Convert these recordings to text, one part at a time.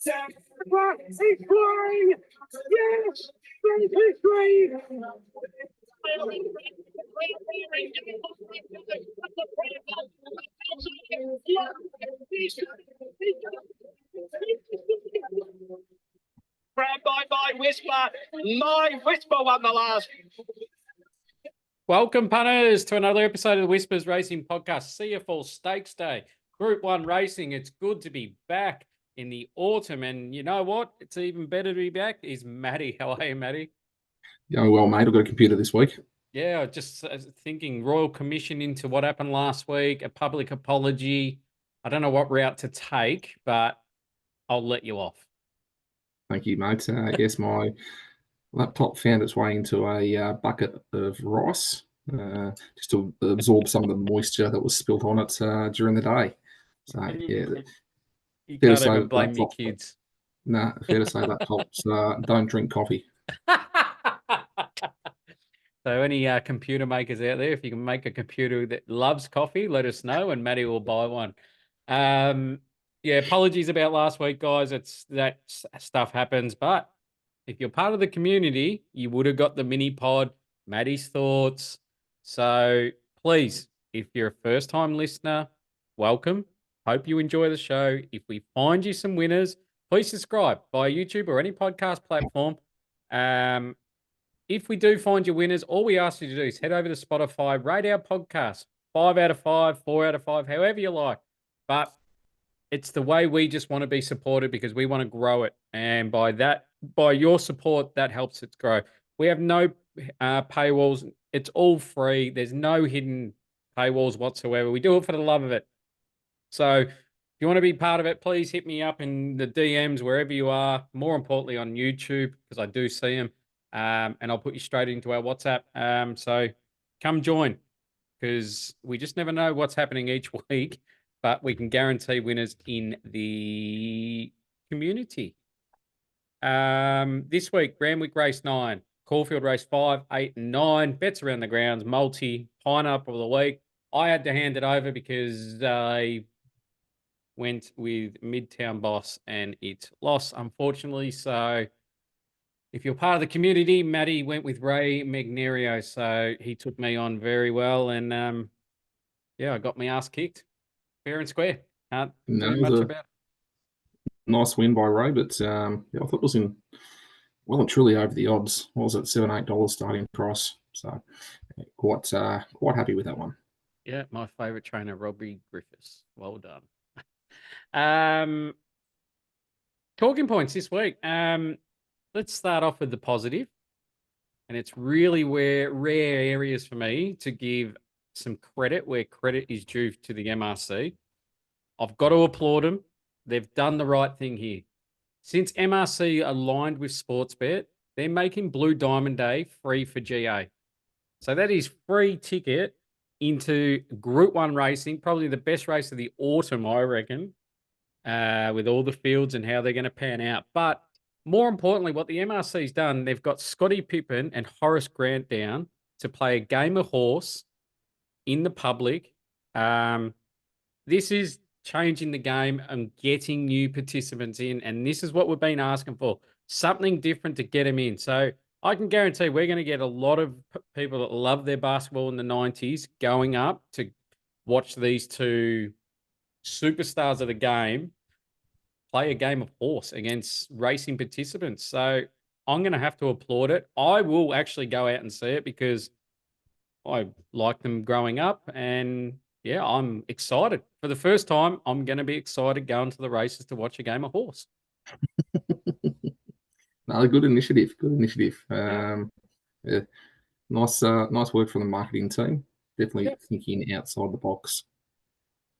He's flying! Yes! He's flying! Grab by Whisper. My Whisper won the last. Welcome, punters, to another episode of the Whispers Racing Podcast, C.F.ORR Stakes Day, Group 1 Racing. It's good to be back in the autumn, and you know what? It's even better to be back is Matty. How are you, Matty? Going well, mate. I've got a computer this week. Yeah, just thinking Royal Commission into what happened last week, a public apology. I don't know what route to take, but I'll let you off. Thank you, mate. Yes, my laptop found its way into a bucket of rice just to absorb some of the moisture that was spilt on it during the day. So, yeah. You can't even blame your kids. Nah, fair to say laptops don't drink coffee. So any computer makers out there, if you can make a computer that loves coffee, let us know and Matty will buy one. Yeah, apologies about last week, guys. It's that stuff happens, but if you're part of the community, you would have got the mini pod, Matty's thoughts. So please, if you're a first-time listener, welcome. Hope you enjoy the show. If we find you some winners, please subscribe via YouTube or any podcast platform. If we do find you winners, all we ask you to do is head over to Spotify, rate our podcast, 5 out of 5, 4 out of 5, however you like. But it's the way we just want to be supported because we want to grow it. And by your support, that helps it grow. We have no paywalls. It's all free. There's no hidden paywalls whatsoever. We do it for the love of it. So if you want to be part of it, please hit me up in the DMs wherever you are. More importantly on YouTube because I do see them. And I'll put you straight into our WhatsApp. So come join because we just never know what's happening each week, but we can guarantee winners in the community. This week, Randwick Race 9, Caulfield Race 5, 8, and 9, bets around the grounds, multi, pineapple of the week. I had to hand it over because I went with Midtown Boss and it lost, unfortunately. So if you're part of the community, Matty went with Ray Magnerio, so he took me on very well, and yeah, I got my ass kicked, fair and square. Can't do much about it. Nice win by Ray, but yeah, I thought it was well and truly over the odds. What was it, $7-8 starting price? So quite happy with that one. Yeah, my favourite trainer, Robbie Griffiths. Well done. Talking points this week. Let's start off with the positive, and it's really rare areas for me to give some credit where credit is due to the MRC. I've got to applaud them. They've done the right thing here. Since MRC aligned with Sportsbet, they're making Blue Diamond Day free for GA. So that is free ticket into Group 1 racing, probably the best race of the autumn, I reckon, with all the fields and how they're going to pan out. But more importantly, what the MRC's done, they've got Scotty Pippen and Horace Grant down to play a game of horse in the public. This is changing the game and getting new participants in, and this is what we've been asking for, something different to get them in. So I can guarantee we're going to get a lot of people that love their basketball in the 90s going up to watch these two superstars of the game play a game of horse against racing participants. So I'm going to have to applaud it. I will actually go out and see it because I like them growing up. And yeah, I'm excited. For the first time, I'm going to be excited going to the races to watch a game of horse. No, good initiative. Good initiative. Yeah. Nice work from the marketing team. Definitely thinking outside the box.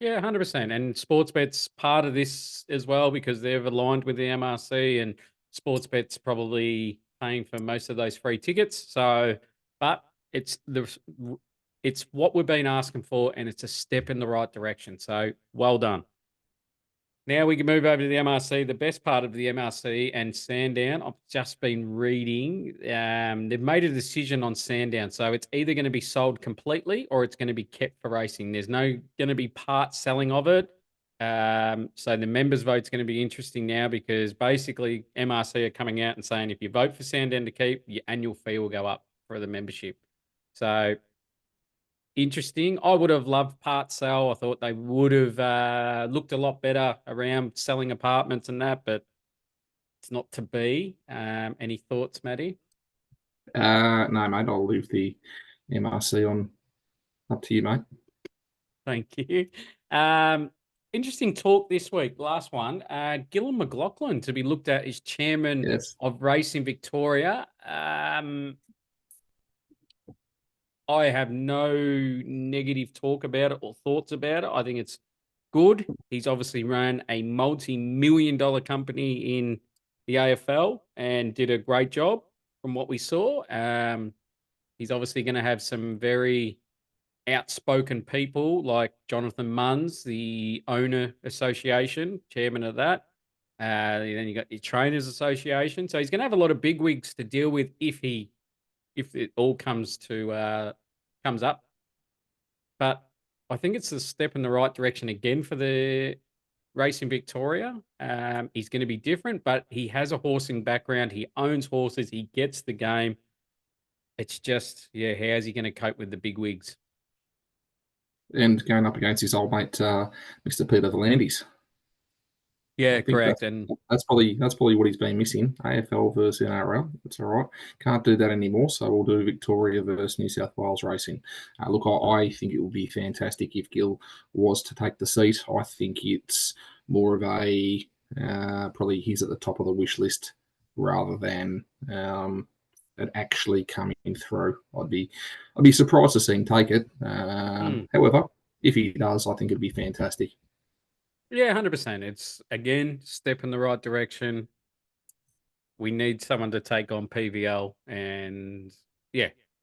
Yeah, 100%. And Sportsbet's part of this as well because they've aligned with the MRC and Sportsbet's probably paying for most of those free tickets. So, but it's what we've been asking for and it's a step in the right direction. So well done. Now we can move over to the MRC. The best part of the MRC and Sandown, I've just been reading. They've made a decision on Sandown. So it's either going to be sold completely or it's going to be kept for racing. There's no going to be part selling of it. So the members vote's going to be interesting now because basically MRC are coming out and saying if you vote for Sandown to keep, your annual fee will go up for the membership. So interesting. I would have loved part sell. I thought they would have looked a lot better around selling apartments and that, but it's not to be. Any thoughts, Maddie? No, mate, I'll leave the MRC on. Up to you, mate. Thank you. Interesting talk this week. Last one. Gillon McLaughlin to be looked at as chairman Yes. of Racing Victoria. I have no negative talk about it or thoughts about it. I think it's good. He's obviously run a multi-million-dollar company in the AFL and did a great job from what we saw. He's obviously going to have some very outspoken people like Jonathan Munns, the owner association, chairman of that. Then you got your trainers association. So he's going to have a lot of bigwigs to deal with if it all comes up. But I think it's a step in the right direction again for the Racing Victoria. He's going to be different, but he has a horsing background. He owns horses. He gets the game. It's just, how's he going to cope with the bigwigs? And going up against his old mate, Mr. Peter V'landys. Yeah, I think correct. And that's probably what he's been missing. AFL versus NRL. That's all right. Can't do that anymore. So we'll do Victoria versus New South Wales Racing. Look, I think it would be fantastic if Gill was to take the seat. I think it's more of a probably he's at the top of the wish list rather than it actually coming through. I'd be surprised to see him take it. However, if he does, I think it'd be fantastic. Yeah, 100%. It's, again, step in the right direction. We need someone to take on PVL. And,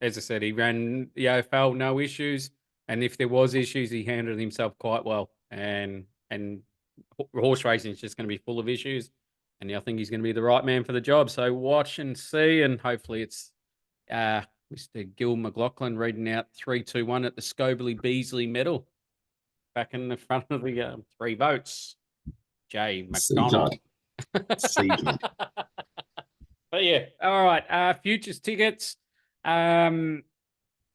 as I said, he ran the AFL, no issues. And if there was issues, he handled himself quite well. And horse racing is just going to be full of issues. And I think he's going to be the right man for the job. So watch and see. And hopefully it's Mr. Gil McLaughlin reading out 3-2-1 at the Scobely Beasley medal. Back in the front of the 3 votes. Jay McDonald. CJ. But yeah, all right. Futures tickets. Blue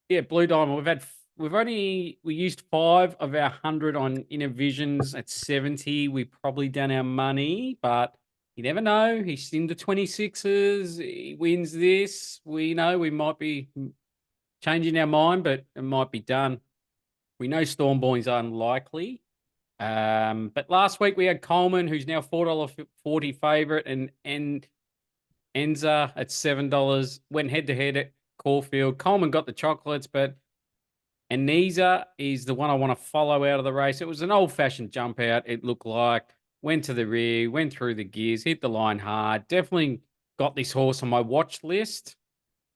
Diamond. We used 5 of our 100 on Innovisions at 70. We probably done our money, but you never know. He's in the 26s. He wins this. We know we might be changing our mind, but it might be done. We know Stormborn's unlikely. But last week we had Coleman, who's now $4.40 favourite, and Enza at $7. Went head-to-head at Caulfield. Coleman got the chocolates, but Anisa is the one I want to follow out of the race. It was an old-fashioned jump out, it looked like. Went to the rear, went through the gears, hit the line hard. Definitely got this horse on my watch list.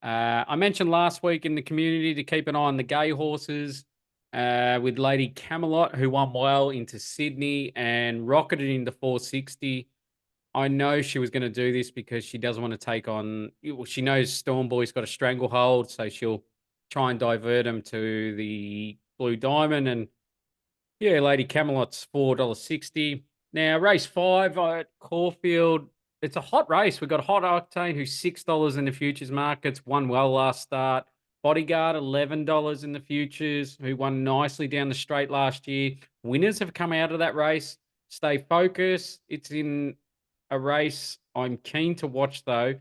I mentioned last week in the community to keep an eye on the gay horses. With Lady Camelot, who won well into Sydney and rocketed into 460. I know she was going to do this because she doesn't want to take on. Well, she knows Storm Boy's got a stranglehold, so she'll try and divert him to the Blue Diamond. And Lady Camelot's $4.60. Now, race 5 at Caulfield. It's a hot race. We've got Hot Octane, who's $6 in the futures markets, won well last start. Bodyguard, $11 in the futures, who won nicely down the straight last year. Winners have come out of that race. Stay focused. It's in a race I'm keen to watch, though.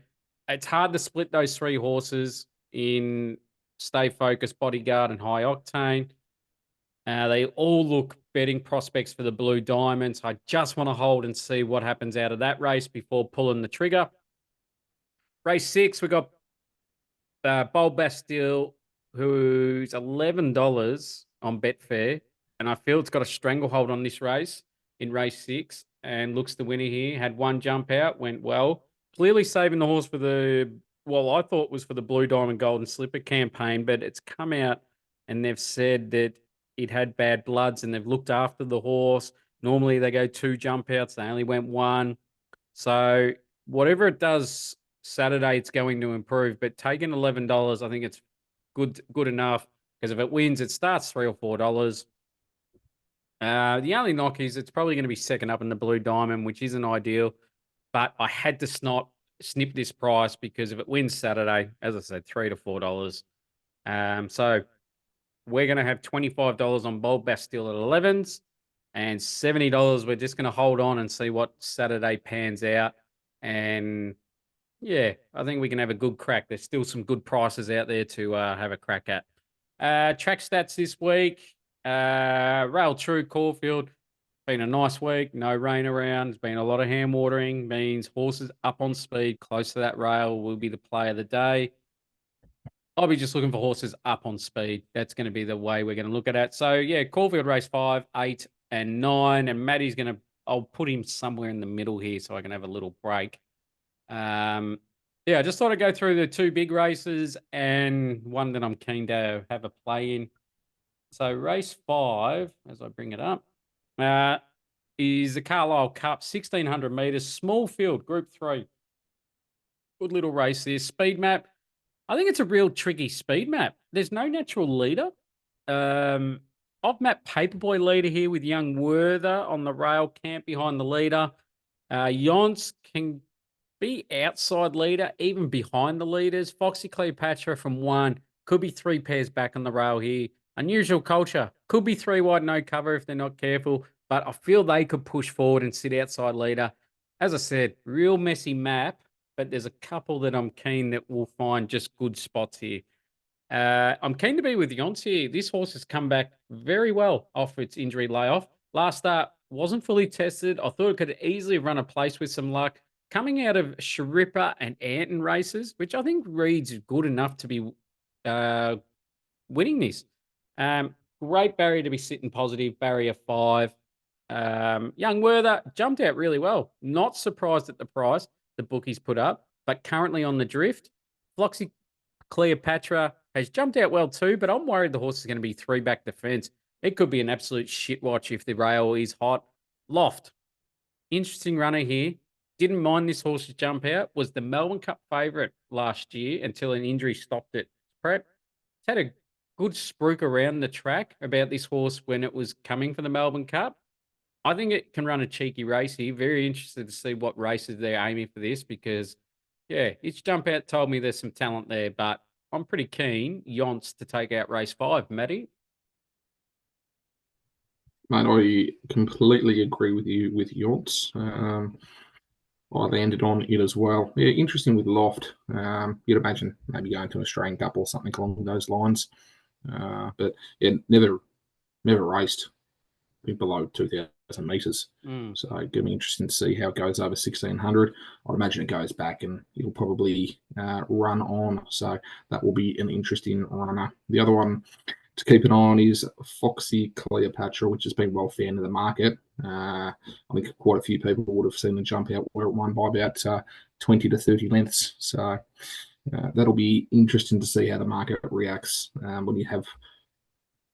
It's hard to split those 3 horses in Stay Focused, Bodyguard, and High Octane. They all look betting prospects for the Blue Diamonds. I just want to hold and see what happens out of that race before pulling the trigger. Race 6, we got Bold Bastille, who's $11 on Betfair, and I feel it's got a stranglehold on this race in race 6 and looks the winner here. Had 1 jump out, went well. Clearly saving the horse for I thought was for the Blue Diamond Golden Slipper campaign, but it's come out and they've said that it had bad bloods and they've looked after the horse. Normally they go 2 jump outs. They only went 1. So whatever it does Saturday, it's going to improve, but taking $11, I think it's good enough because if it wins, it starts $3 or $4. The only knock is it's probably going to be second up in the Blue Diamond, which isn't ideal. But I had to snip this price because if it wins Saturday, as I said, $3 to $4. So we're going to have $25 on Bold Bastille at 11s and $70. We're just going to hold on and see what Saturday pans out. And yeah, I think we can have a good crack. There's still some good prices out there to have a crack at. Track stats this week. Rail True Caulfield. Been a nice week. No rain around. There's been a lot of hand watering. Means horses up on speed, close to that rail will be the play of the day. I'll be just looking for horses up on speed. That's going to be the way we're going to look at it. So yeah, Caulfield race 5, 8, and 9. And Matty's going to, I'll put him somewhere in the middle here so I can have a little break. Yeah, I just thought I'd go through the 2 big races and one that I'm keen to have a play in. So race 5, as I bring it up, is the Carlisle Cup, 1,600 metres, small field, Group 3. Good little race there. Speed map. I think it's a real tricky speed map. There's no natural leader. I've mapped Paperboy leader here with Young Werther on the rail camp behind the leader. Yonce can be outside leader, even behind the leaders. Foxy Cleopatra from 1. Could be 3 pairs back on the rail here. Unusual Culture. Could be 3 wide, no cover if they're not careful. But I feel they could push forward and sit outside leader. As I said, real messy map. But there's a couple that I'm keen that will find just good spots here. I'm keen to be with Yonce here. This horse has come back very well off its injury layoff. Last start wasn't fully tested. I thought it could easily run a place with some luck. Coming out of Sharippa and Anton races, which I think reads good enough to be winning this. Great barrier to be sitting positive, barrier 5. Young Werther jumped out really well. Not surprised at the price the bookies put up, but currently on the drift. Foxy Cleopatra has jumped out well too, but I'm worried the horse is going to be 3 back the fence. It could be an absolute shit watch if the rail is hot. Loft, interesting runner here. Didn't mind this horse's jump out. Was the Melbourne Cup favourite last year until an injury stopped it. It's had a good spruik around the track about this horse when it was coming for the Melbourne Cup. I think it can run a cheeky race here. Very interested to see what races they're aiming for this because, yeah, its jump out told me there's some talent there, but I'm pretty keen, Yonce, to take out race 5. Matty? Mate, I completely agree with you with Yonce. I landed on it as well. Yeah, interesting with Loft. You'd imagine maybe going to an Australian Cup or something along those lines. But yeah, never raced below 2,000 metres. So it's going to be interesting to see how it goes over 1,600. I'd imagine it goes back and it'll probably run on. So that will be an interesting runner. The other one to keep an eye on is Foxy Cleopatra, which has been well fanned in the market. I think quite a few people would have seen the jump out where it won by about 20 to 30 lengths. So that'll be interesting to see how the market reacts when you have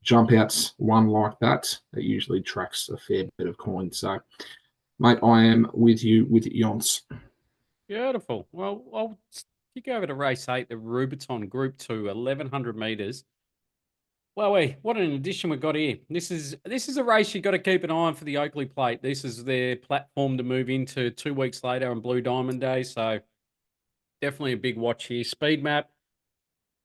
jump outs one like that. It usually tracks a fair bit of coin. So, mate, I am with you with Yonce. Beautiful. Well, I'll kick over to race 8, the Rubiton Group 2, 1,100 metres. Well, what an addition we've got here. This is a race you've got to keep an eye on for the Oakley Plate. This is their platform to move into 2 weeks later on Blue Diamond Day. So definitely a big watch here. Speed map.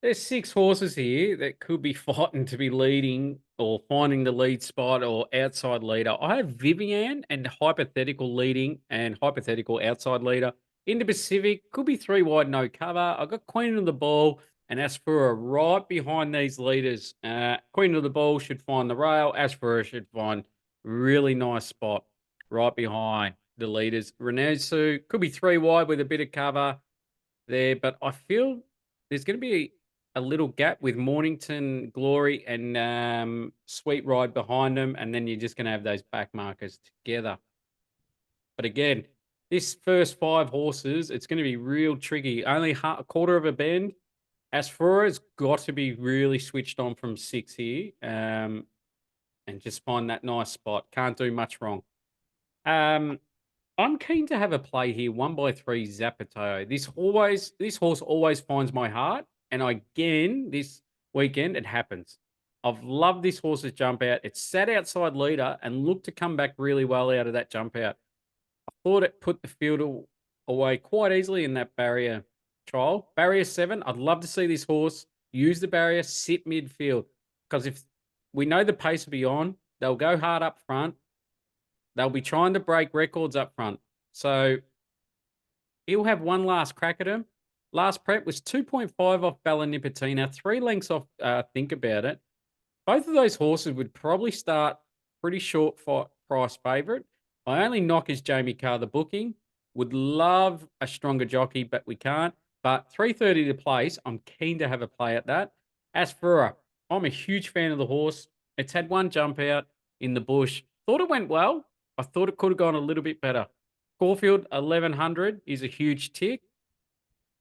There's 6 horses here that could be fighting to be leading or finding the lead spot or outside leader. I have Vivian and hypothetical leading and hypothetical outside leader. Into Pacific, could be 3 wide, no cover. I've got Queen of the Ball and Asfura right behind these leaders. Queen of the Ball should find the rail. Asfura should find really nice spot right behind the leaders. Renesu could be 3 wide with a bit of cover there, but I feel there's going to be a little gap with Mornington Glory and Sweet Ride behind them, and then you're just going to have those back markers together. But again, this first 5 horses, it's going to be real tricky. Only a quarter of a bend. Asfura's got to be really switched on from 6 here and just find that nice spot. Can't do much wrong. I'm keen to have a play here, 1x3 Zapato. This horse always finds my heart. And again, this weekend, it happens. I've loved this horse's jump out. It sat outside leader and looked to come back really well out of that jump out. I thought it put the field away quite easily in that barrier trial. Barrier 7, I'd love to see this horse use the barrier, sit midfield. Because if we know the pace will be on, they'll go hard up front. They'll be trying to break records up front. So he'll have one last crack at him. Last prep was 2.5 off Bella Nipotina, 3 lengths off Think About It. Both of those horses would probably start pretty short price favourite. My only knock is Jamie Carr, the booking. Would love a stronger jockey, but we can't. But 3:30 to place, I'm keen to have a play at that. C.F.ORR, I'm a huge fan of the horse. It's had one jump out in the bush. Thought it went well. I thought it could have gone a little bit better. Caulfield 1100 is a huge tick.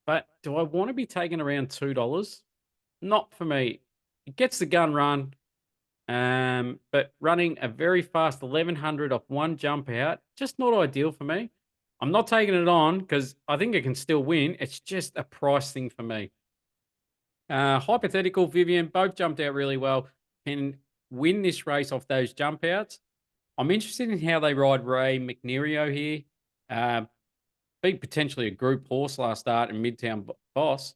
But do I want to be taking around $2? Not for me. It gets the gun run. But running a very fast 1100 off one jump out, just not ideal for me. I'm not taking it on because I think it can still win. It's just a price thing for me. Hypothetical, Vivian, both jumped out really well. Can win this race off those jump outs. I'm interested in how they ride Ray McNerio here. Beat potentially a group horse last start in Midtown Boss.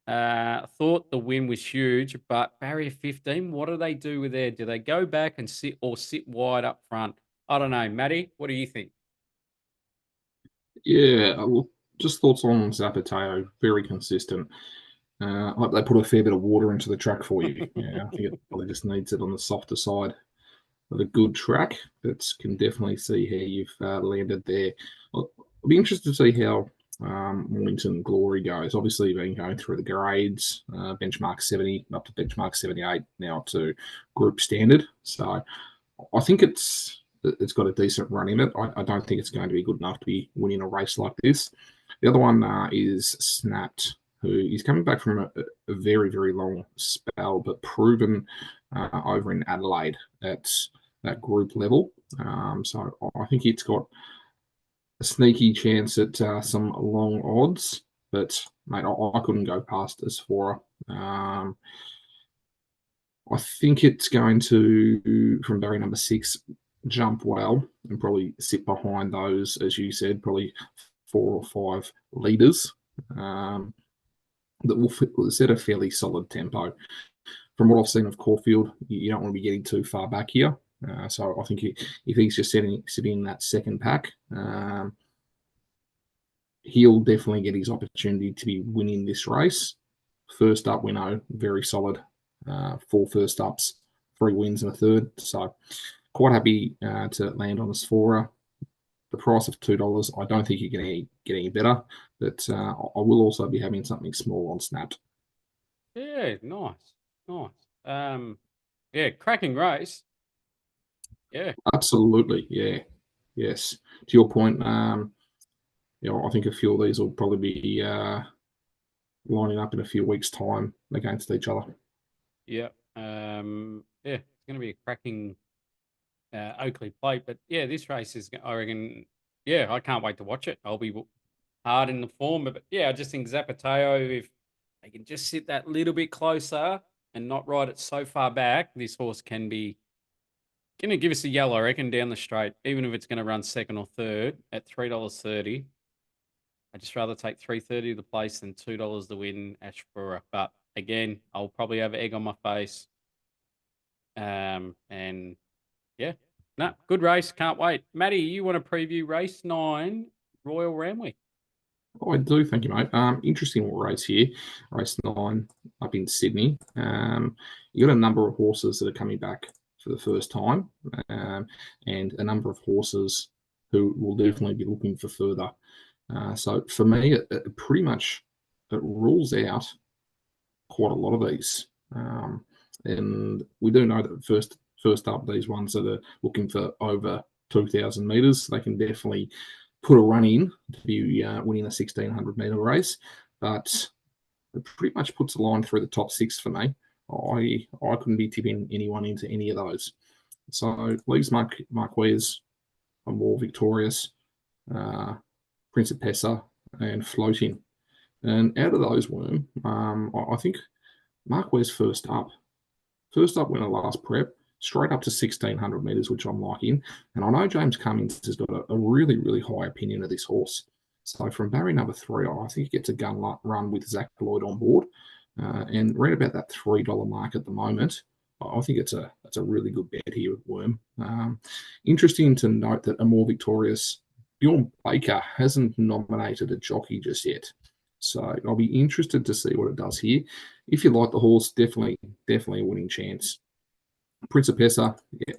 Thought the win was huge, but barrier 15, what do they do with there? Do they go back and sit wide up front? I don't know. Matty, what do you think? Yeah, well, just thoughts on Zapateo. Very consistent. I hope they put a fair bit of water into the track for you. Yeah, I think it probably just needs it on the softer side of a good track. But can definitely see how you've landed there. I'll be interested to see how Mornington Glory goes. Obviously, you've been going through the grades, benchmark 70 up to benchmark 78, now up to group standard. So I think it's got a decent run in it. I don't think it's going to be good enough to be winning a race like this. The other one is Snapped, who is coming back from a very, very long spell, but proven over in Adelaide at that group level. So I think it's got a sneaky chance at some long odds, but mate, I couldn't go past C.F.ORR. I think it's going to, from barrier number 6, jump well and probably sit behind those, as you said, probably 4 or 5 leaders that will set a fairly solid tempo. From what I've seen of Caulfield, you don't want to be getting too far back here. So I think if he's just sitting in that second pack, he'll definitely get his opportunity to be winning this race. First up, we know, very solid. 4 first ups, 3 wins and a third. So quite happy to land on C.F.ORR. The price of $2, I don't think you're going to get any better, but I will also be having something small on Snapped. Yeah, nice. Yeah, cracking race. Yeah, Absolutely, yeah, yes. To your point, I think a few of these will probably be lining up in a few weeks' time against each other. yeah, yeah. It's going to be a cracking Oakley plate, but yeah, this race is, I reckon, yeah, I can't wait to watch it. I'll be hard in the form, but yeah, I just think Zapateo, if they can just sit that little bit closer and not ride it so far back, this horse can be going to give us a yellow, I reckon, down the straight, even if it's going to run second or third at $3.30. I'd just rather take $3.30 the place than $2 to win C.F.ORR. But again, I'll probably have egg on my face. And yeah, no, good race. Can't wait. Matty, you want to preview race 9, Royal Randwick? Oh, I do, thank you, mate. Interesting race here, race 9 up in Sydney. You got a number of horses that are coming back for the first time, and a number of horses who will definitely be looking for further. So for me, it pretty much rules out quite a lot of these. And we do know that first up, these ones that are looking for over 2,000 metres, they can definitely put a run in to be winning a 1,600 metre race. But it pretty much puts a line through the top 6 for me. I couldn't be tipping anyone into any of those. So leaves Marquez are more victorious, Principessa and Floating. And out of those, Worm, I think Marquez first up First up winner last prep, straight up to 1,600 metres, which I'm liking. And I know James Cummings has got a really, really high opinion of this horse. So from barrier number 3, I think he gets a gun run with Zach Lloyd on board. And right about that $3 mark at the moment. I think it's a really good bet here with Worm. Interesting to note that a more victorious Bjorn Baker hasn't nominated a jockey just yet. So I'll be interested to see what it does here. If you like the horse, definitely a winning chance. Principessa, yeah,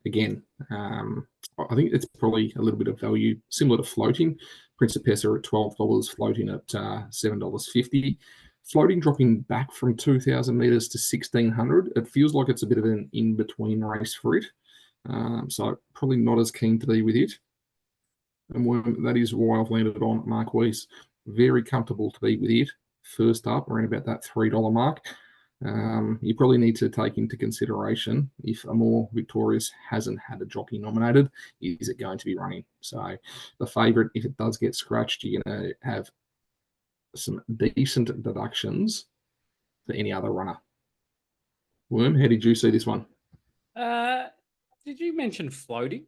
again, I think it's probably a little bit of value, similar to floating. Principessa at $12, floating at $7.50. Floating dropping back from 2,000 metres to 1,600. It feels like it's a bit of an in-between race for it. So probably not as keen to be with it. And that is why I've landed on Marquise. Very comfortable to be with it. First up, around about that $3 mark. You probably need to take into consideration if a more victorious hasn't had a jockey nominated, is it going to be running? So the favourite, if it does get scratched, you're going to have some decent deductions for any other runner. Worm, how did you see this one? Did you mention floating?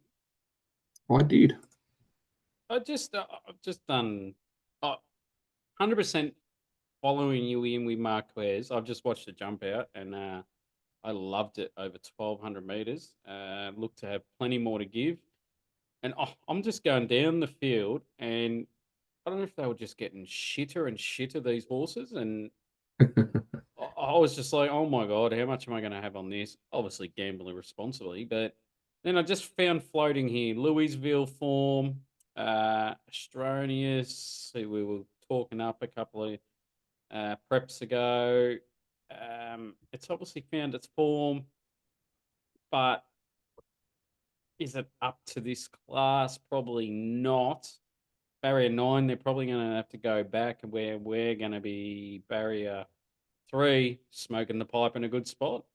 I did. I've just done 100% following you in with Marquez. I've just watched the jump out and I loved it over 1,200 meters. Looked to have plenty more to give. And I'm just going down the field and I don't know if they were just getting shitter and shitter, these horses. And I was just like, oh my God, how much am I going to have on this? Obviously gambling responsibly. But then I just found floating here, Louisville form, Astronius, who we were talking up a couple of preps ago. It's obviously found its form, but is it up to this class? Probably not. Barrier 9, they're probably going to have to go back where we're going to be barrier 3, smoking the pipe in a good spot.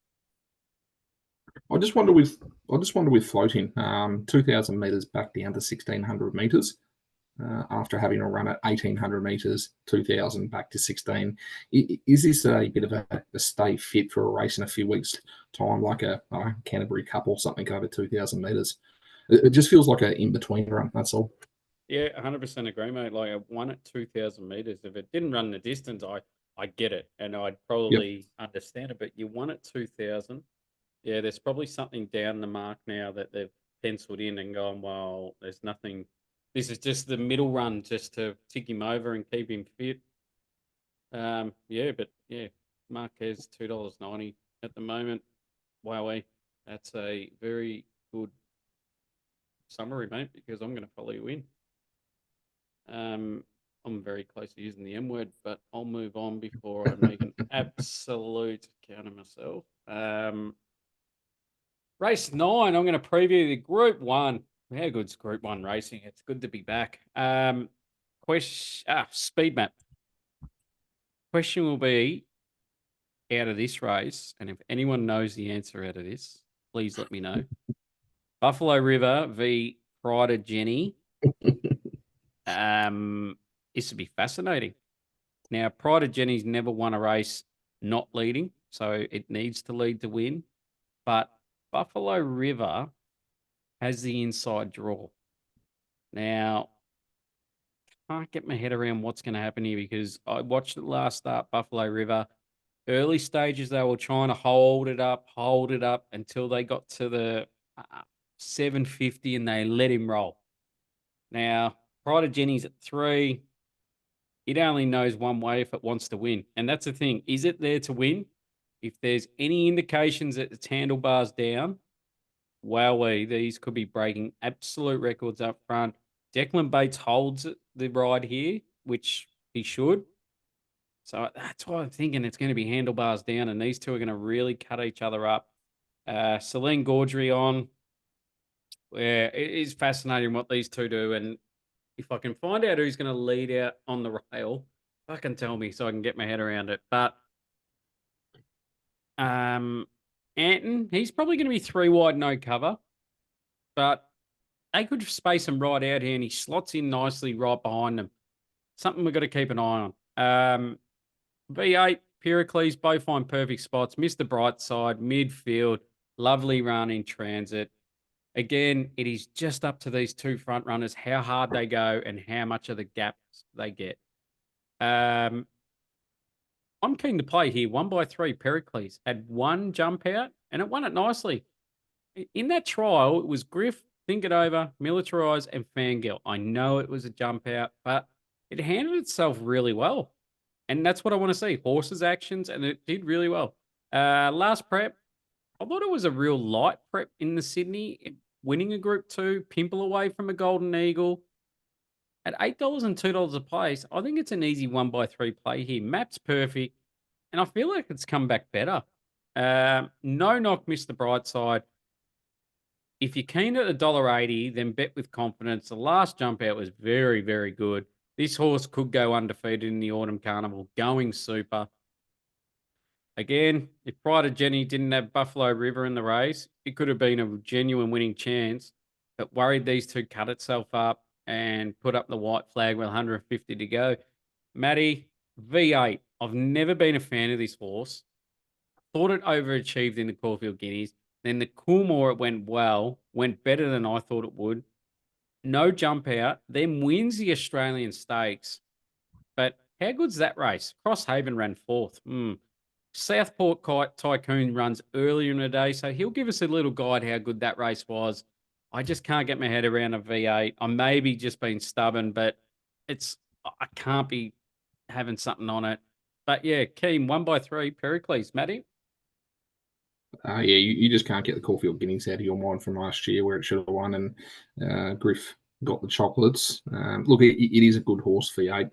I just wonder with floating, 2,000 metres back down to 1,600 metres. After having a run at 1,800 metres, 2,000 back to 16. Is this a bit of a stay fit for a race in a few weeks' time, like a Canterbury Cup or something over 2,000 metres? It just feels like an in-between run, that's all. Yeah, 100% agree, mate. Like a one at 2,000 metres, if it didn't run the distance, I get it and I'd probably understand it. But you won at 2,000. Yeah, there's probably something down the mark now that they've penciled in and gone, well, there's nothing. This is just the middle run just to tick him over and keep him fit. Marquez, $2.90 at the moment. Wowee. That's a very good summary, mate, because I'm going to follow you in. I'm very close to using the M word, but I'll move on before I make an absolute count of myself. Race 9, I'm going to preview the Group 1. How good's Group 1 racing? It's good to be back. Speed map. Question will be, out of this race, and if anyone knows the answer out of this, please let me know. Buffalo River v. Pride of Jenny. This would be fascinating. Now, Pride of Jenny's never won a race not leading, so it needs to lead to win. But Buffalo River has the inside draw. Now, can't get my head around what's going to happen here because I watched it last start, Buffalo River. Early stages, they were trying to hold it up until they got to the 750 and they let him roll. Now, Pride of Jenny's at 3. It only knows one way if it wants to win. And that's the thing. Is it there to win? If there's any indications that it's handlebars down, wowee, these could be breaking absolute records up front. Declan Bates holds the ride here, which he should. So that's why I'm thinking it's going to be handlebars down, and these two are going to really cut each other up. Celine Gaudry on. Where it is fascinating what these two do, and if I can find out who's going to lead out on the rail, fucking tell me so I can get my head around it. But Anton, he's probably going to be 3 wide, no cover. But they could space him right out here, and he slots in nicely right behind them. Something we've got to keep an eye on. V8, Pericles, both find perfect spots. Mr. Brightside, midfield, lovely run in transit. Again, it is just up to these two front runners, how hard they go and how much of the gaps they get. I'm keen to play here. 1x3, Pericles had one jump out and it won it nicely. In that trial, it was Griff, Think It Over, Militarize, and Fangirl. I know it was a jump out, but it handled itself really well. And that's what I want to see. Horses actions, and it did really well. Last prep, I thought it was a real light prep in the Sydney, winning a Group 2, Pimple away from a Golden Eagle. At $8 and $2 a place, I think it's an easy 1x3 play here. Map's perfect, and I feel like it's come back better. No knock, Mr. Brightside. If you're keen at $1.80, then bet with confidence. The last jump out was very, very good. This horse could go undefeated in the Autumn Carnival, going super. Again, if Pride of Jenny didn't have Buffalo River in the race, it could have been a genuine winning chance, but worried these two cut itself up and put up the white flag with 150 to go. Matty, V8. I've never been a fan of this horse. Thought it overachieved in the Caulfield Guineas. Then the Coolmore, it went better than I thought it would. No jump out, then wins the Australian Stakes. But how good's that race? Crosshaven ran fourth. Southport Tycoon runs earlier in the day, so he'll give us a little guide how good that race was. I just can't get my head around a V8. I maybe just being stubborn, but I can't be having something on it. But yeah, Keen, 1x3, Pericles. Matty? Yeah, you just can't get the Caulfield Guineas out of your mind from last year where it should have won, and Griff got the chocolates. Look, it is a good horse, V8.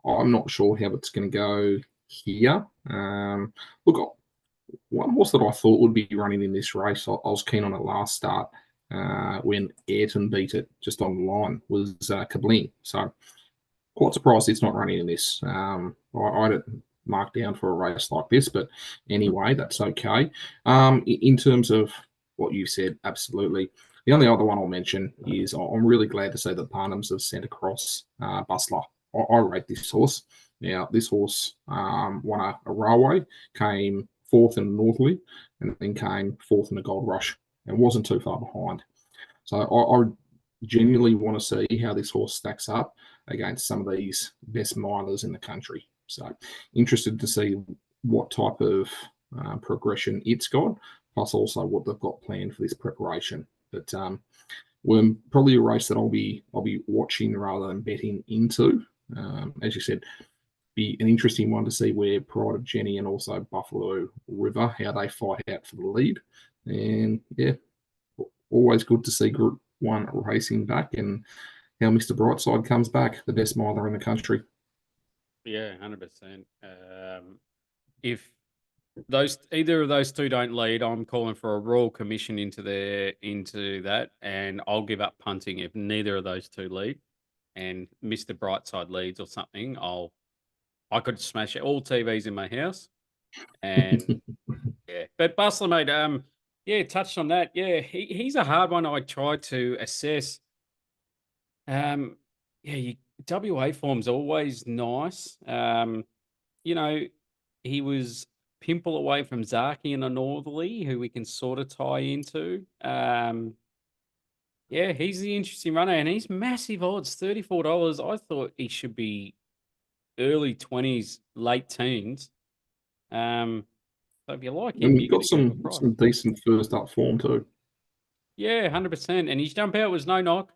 I'm not sure how it's going to go here. Look, one horse that I thought would be running in this race, I was keen on it last start when Ayrton beat it just on the line, was Kabling. So quite surprised it's not running in this. I had it marked down for a race like this, but anyway, that's okay. In terms of what you said, absolutely. The only other one I'll mention is I'm really glad to see that Parnhams have sent across Bustler. I rate this horse. Now, this horse won a railway, came fourth in the Northerly, and then came fourth in the Gold Rush, and wasn't too far behind. So I genuinely want to see how this horse stacks up against some of these best milers in the country. So interested to see what type of progression it's got, plus also what they've got planned for this preparation. But we're probably a race that I'll be watching rather than betting into. As you said, be an interesting one to see where Pride of Jenny and also Buffalo River, how they fight out for the lead. And yeah, always good to see Group 1 racing back and how Mr. Brightside comes back, the best miler in the country. Yeah, 100%. If either of those two don't lead, I'm calling for a royal commission into that, and I'll give up punting if neither of those two lead. And Mr. Brightside leads or something, I could smash all TVs in my house. And yeah, but Bustler, mate, yeah, touched on that. Yeah, he's a hard one. I tried to assess. Yeah, WA form's always nice. He was Pimple away from Zaki in a Northerly, who we can sort of tie into. Yeah, he's the interesting runner, and he's massive odds, $34. I thought he should be early 20s, late teens. So if you like him, And you got get a good price. some decent first up form too. Yeah, 100%. And his jump out was no knock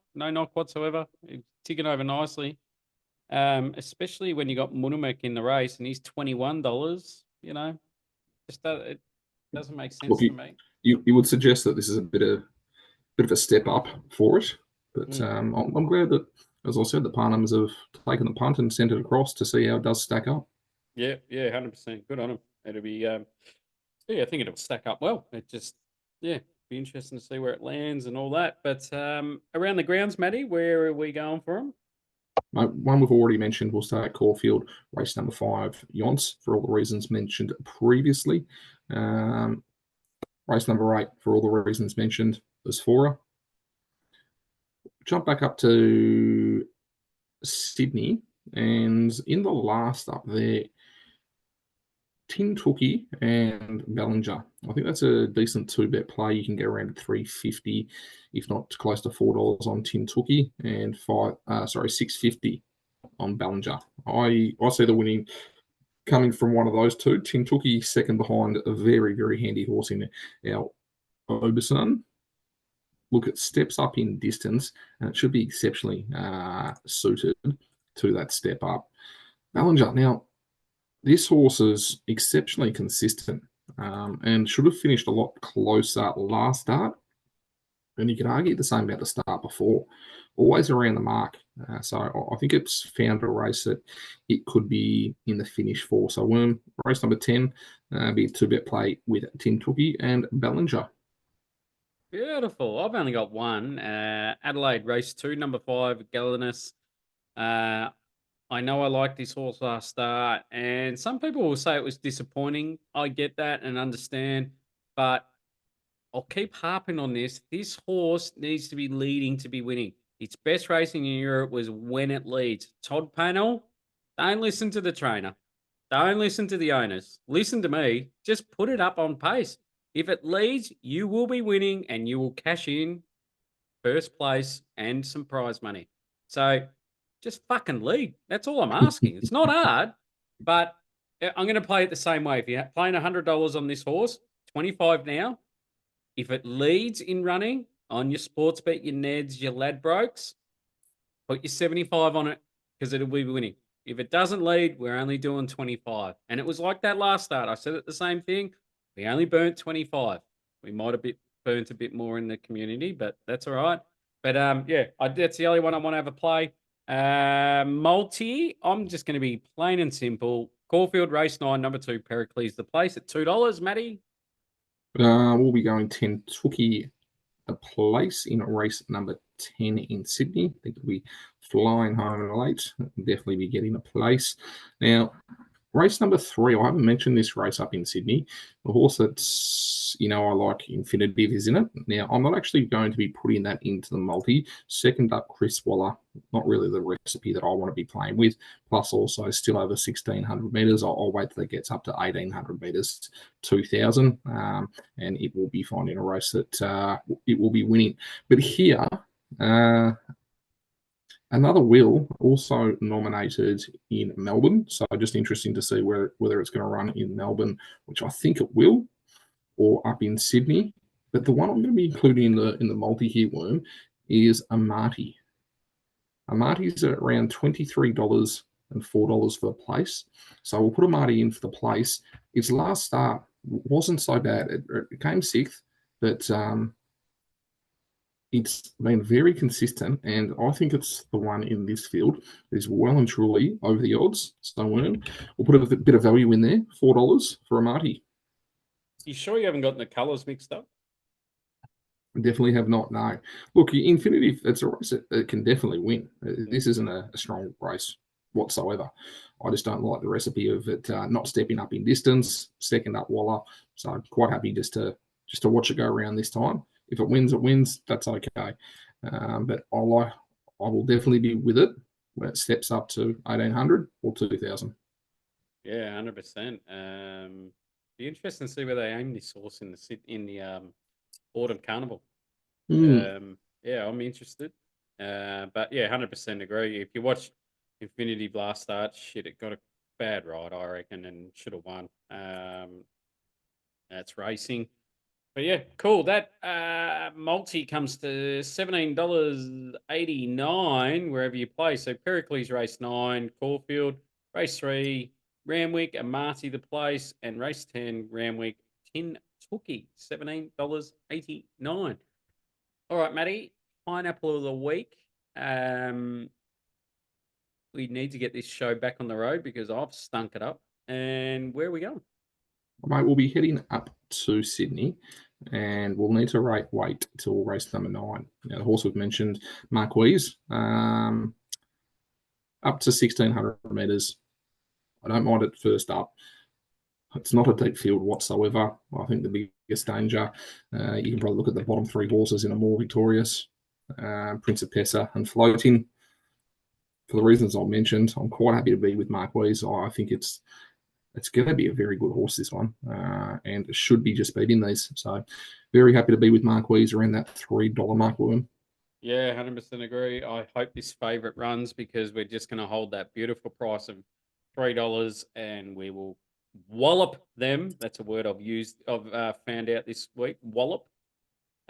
whatsoever. He's ticking over nicely. Especially when you got Munamek in the race and he's $21, it doesn't make sense to me. You would suggest that this is a bit of a step up for it, but I'm glad that, as I said, the Parnhams have taken the punt and sent it across to see how it does stack up. Yeah, 100%. Good on him. It'll be, I think it'll stack up well. It just, be interesting to see where it lands and all that. But around the grounds, Matty, where are we going for him? One we've already mentioned, we'll start at Caulfield, race number 5, Yonce, for all the reasons mentioned previously. Race number 8, for all the reasons mentioned, is C.F.ORR. Jump back up to Sydney, and in the last up there, Tin Tookie and Bellinger. I think that's a decent 2-bet play. You can get around 350, if not close to $4 on Tin Tookie, and $6.50 on Bellinger. I see the winning coming from one of those two. Tin Tookie second behind a very, very handy horse in our Oberson. Look, it steps up in distance, and it should be exceptionally suited to that step up. Bellinger, now, this horse is exceptionally consistent and should have finished a lot closer last start. And you could argue the same about the start before. Always around the mark. So I think it's found a race that it could be in the finish for. So Worm, race number 10, be a 2-bet play with Tin Tookie and Bellinger. Beautiful. I've only got one. Adelaide race 2, number 5, Gallinus. I know I liked this horse last start, and some people will say it was disappointing. I get that and understand, but I'll keep harping on this. This horse needs to be leading to be winning. Its best racing in Europe was when it leads. Todd Panel, don't listen to the trainer. Don't listen to the owners. Listen to me. Just put it up on pace. If it leads, you will be winning and you will cash in first place and some prize money. So just fucking lead. That's all I'm asking. It's not hard, but I'm going to play it the same way. If you're playing $100 on this horse, 25 now. If it leads in running on your sports bet, your Neds, your Ladbrokes, put your 75 on it because it'll be winning. If it doesn't lead, we're only doing 25. And it was like that last start. I said it the same thing. We only burnt 25. We might have burnt a bit more in the community, but that's all right. But that's the only one I want to have a play. Multi, I'm just going to be plain and simple. Caulfield race 9, number 2, Pericles the place at $2. Matty? We'll be going Tin Tookie the place in race number 10 in Sydney. I think we'll be flying home late. Definitely be getting a place. Now, race number 3, I haven't mentioned this race up in Sydney. The horse that's, I like, Infinitive is in it. Now, I'm not actually going to be putting that into the multi. Second up, Chris Waller. Not really the recipe that I want to be playing with. Plus, also still over 1,600 metres. I'll wait till it gets up to 1,800 metres, 2,000. And it will be finding a race that it will be winning. But here, another Will also nominated in Melbourne, so just interesting to see whether it's going to run in Melbourne, which I think it will, or up in Sydney. But the one I'm going to be including in the multi here, Worm, is Amati. Amati's at around $23 and $4 for the place, so we'll put Amati in for the place. Its last start wasn't so bad; it came 6th, but it's been very consistent, and I think it's the one in this field that is well and truly over the odds. So we'll put a bit of value in there, $4 for Amati. You sure you haven't gotten the colours mixed up? Definitely have not, no. Look, Infinitive, it's a race that can definitely win. This isn't a strong race whatsoever. I just don't like the recipe of it not stepping up in distance, second up Waller. So I'm quite happy just to watch it go around this time. If it wins, it wins. That's okay. But I will definitely be with it when it steps up to 1,800 or 2,000. Yeah, 100%. Be interesting to see where they aim this horse in the Autumn Carnival. Yeah, I'm interested. But yeah, 100% agree. If you watch Infinity last start, shit, it got a bad ride, I reckon, and should have won. That's racing. But yeah, cool. That multi comes to $17.89 wherever you play. So Pericles race 9, Caulfield race 3, Randwick, Amati the place, and race 10, Randwick, Tin Tookie, $17.89. All right, Matty, pineapple of the week. We need to get this show back on the road because I've stunk it up. And where are we going? Mate, we'll be heading up to Sydney, and we'll need to wait till race number 9. Now, the horse we've mentioned, Marquise, up to 1,600 metres. I don't mind it first up. It's not a deep field whatsoever. I think the biggest danger, you can probably look at the bottom 3 horses in a more victorious, Prince of Pessa and Floating. For the reasons I mentioned, I'm quite happy to be with Marquise. I think it's it's going to be a very good horse, this one, and it should be just beating these. So very happy to be with Mark Wees around that $3 mark with him. Yeah, 100% agree. I hope this favourite runs because we're just going to hold that beautiful price of $3 and we will wallop them. That's a word I've found out this week. Wallop.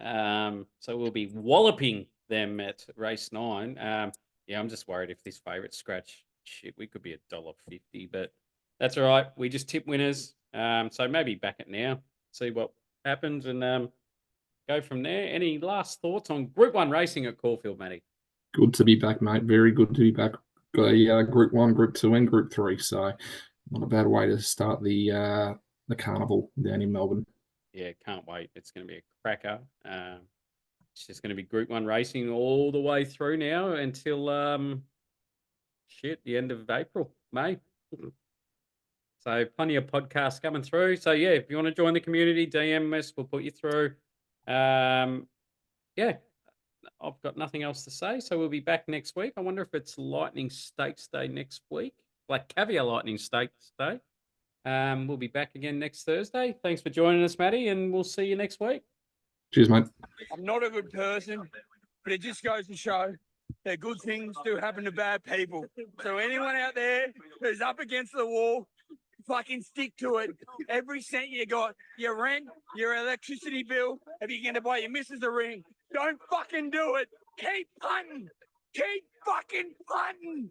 So we'll be walloping them at race 9. Yeah, I'm just worried if this favourite scratch, shit, we could be $1.50, but that's all right. We just tip winners. So maybe back it now, see what happens, and go from there. Any last thoughts on Group 1 racing at Caulfield, Matty? Good to be back, mate. Very good to be back. Got a Group 1, Group 2, and Group 3. So not a bad way to start the carnival down in Melbourne. Yeah, can't wait. It's going to be a cracker. It's just going to be Group 1 racing all the way through now until the end of April, May. So plenty of podcasts coming through. So yeah, if you want to join the community, DM us. We'll put you through. Yeah, I've got nothing else to say. So we'll be back next week. I wonder if it's Lightning Stakes Day next week, like Caviar Lightning Stakes Day. We'll be back again next Thursday. Thanks for joining us, Matty, and we'll see you next week. Cheers, mate. I'm not a good person, but it just goes to show that good things do happen to bad people. So anyone out there who's up against the wall, fucking stick to it. Every cent you got, your rent, your electricity bill, if you're going to buy your missus a ring, don't fucking do it. Keep punting. Keep fucking punting.